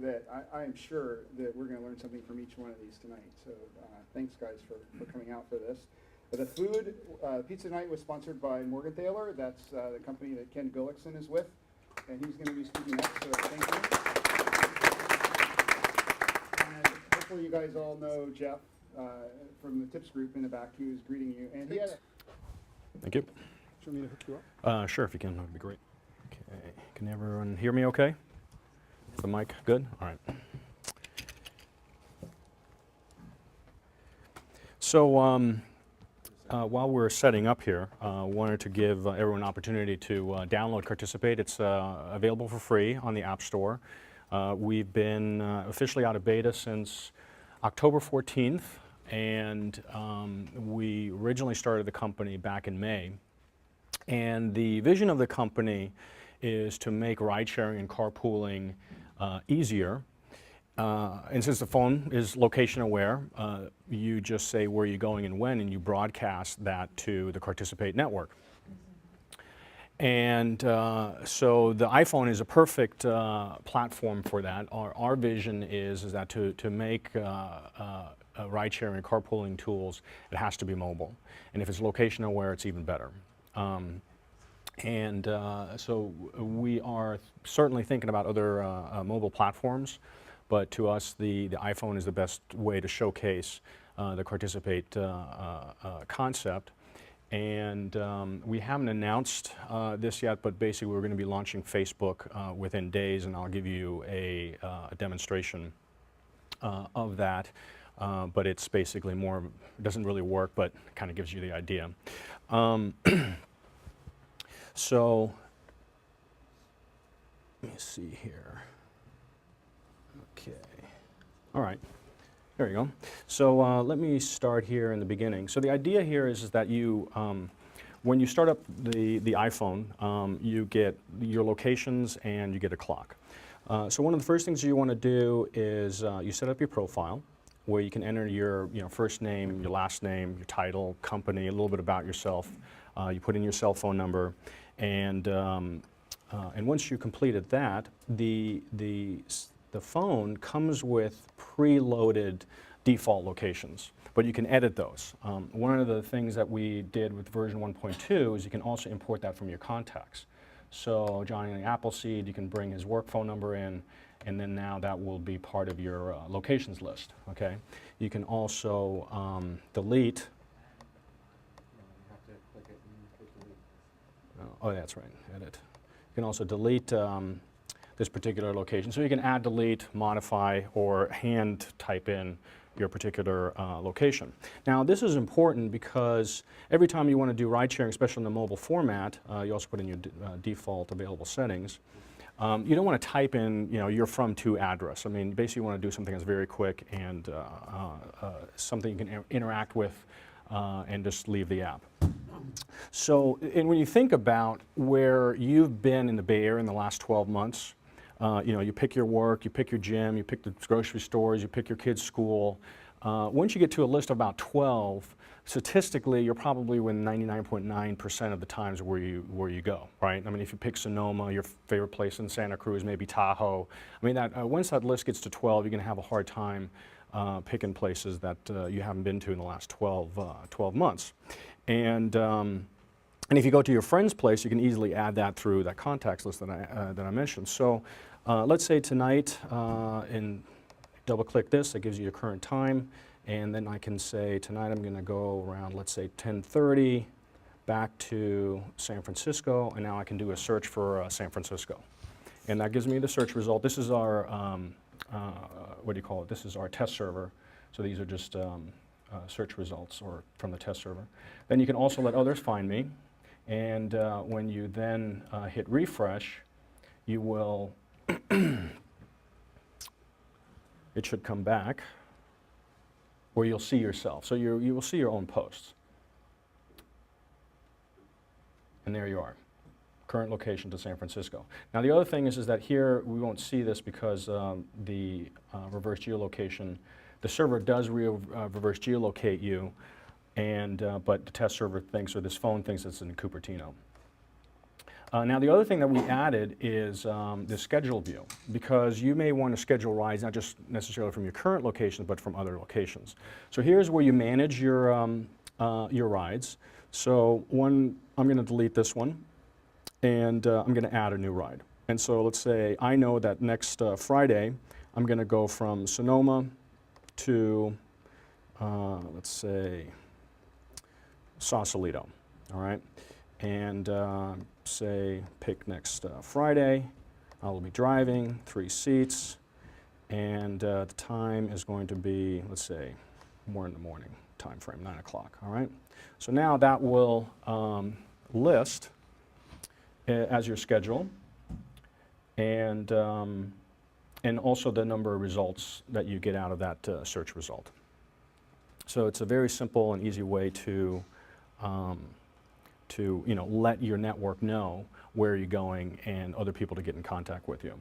that I am sure that we're going to learn something from each one of these tonight. So thanks, guys, for coming out for this. The food, Pizza Night was sponsored by Morgenthaler. That's the company that Ken Gullickson is with, and he's going to be speaking next, so thank you. And hopefully you guys all know Jeff from the Tips group in the back who is greeting you. And he had Thank you. Do you want me to hook you up? Sure, if you can, that would be great. Okay, can everyone hear me okay? The mic good? All right. So while we're setting up here, wanted to give everyone an opportunity to download Carticipate. It's available for free on the App Store. We've been officially out of beta since October 14th, and we originally started the company back in May. And the vision of the company is to make ride-sharing and carpooling easier. And since the phone is location aware, you just say where you're going and when, and you broadcast that to the Carticipate network. And so the iPhone is a perfect platform for that. Our vision is that to make ride-sharing and carpooling tools, it has to be mobile. And if it's location aware, it's even better. So we are certainly thinking about other mobile platforms, but to us the iPhone is the best way to showcase the Carticipate concept. And we haven't announced this yet, but basically we're going to be launching Facebook within days, and I'll give you a demonstration of that. But it's basically more, it doesn't really work, but kind of gives you the idea. So, let me see here. Okay. All right. There you go. So let me start here in the beginning. So the idea here is that you, when you start up the iPhone, you get your locations and you get a clock. So one of the first things you want to do is you set up your profile, where you can enter your first name, your last name, your title, company, a little bit about yourself. You put in your cell phone number, and once you completed that, the phone comes with preloaded default locations, but you can edit those. One of the things that we did with version 1.2 is you can also import that from your contacts. So Johnny Appleseed, you can bring his work phone number in, and then now that will be part of your locations list. Okay. You can also delete. Oh, that's right, edit. You can also delete this particular location. So you can add, delete, modify, or hand type in your particular location. Now this is important because every time you want to do ride sharing, especially in the mobile format, you also put in your default available settings. You don't want to type in, you're from to address. I mean, basically you want to do something that's very quick and something you can interact with and just leave the app. So, and when you think about where you've been in the Bay Area in the last 12 months, you pick your work, you pick your gym, you pick the grocery stores, you pick your kids' school. Once you get to a list of about 12, statistically, you're probably within 99.9% of the times where you go, right? I mean, if you pick Sonoma, your favorite place in Santa Cruz, maybe Tahoe. I mean, once that list gets to 12, you're going to have a hard time picking places that you haven't been to in the last 12 months. And if you go to your friend's place, you can easily add that through that contacts list that I mentioned. So let's say tonight, and double-click this, that gives you your current time, and then I can say tonight I'm going to go around, let's say 10:30, back to San Francisco, and now I can do a search for San Francisco. And that gives me the search result. This is our, what do you call it? This is our test server. So these are just search results or from the test server. Then you can also let others find me. And when you then hit refresh, you will, it should come back, where you'll see yourself. So you will see your own posts. And there you are, current location to San Francisco. Now the other thing is that here we won't see this because the reverse geolocation, the server does reverse geolocate you, and but the test server thinks, or this phone thinks it's in Cupertino. Now the other thing that we added is the schedule view, because you may want to schedule rides not just necessarily from your current locations, but from other locations. So here's where you manage your rides. So I'm going to delete this one, and I'm going to add a new ride. And so let's say I know that next Friday I'm going to go from Sonoma to, let's say, Sausalito, all right? And say pick next Friday. I'll be driving, 3 seats, and the time is going to be, let's say, more in the morning time frame, 9 o'clock, all right? So now that will list as your schedule, and also the number of results that you get out of that search result. So it's a very simple and easy way to let your network know where you're going and other people to get in contact with you.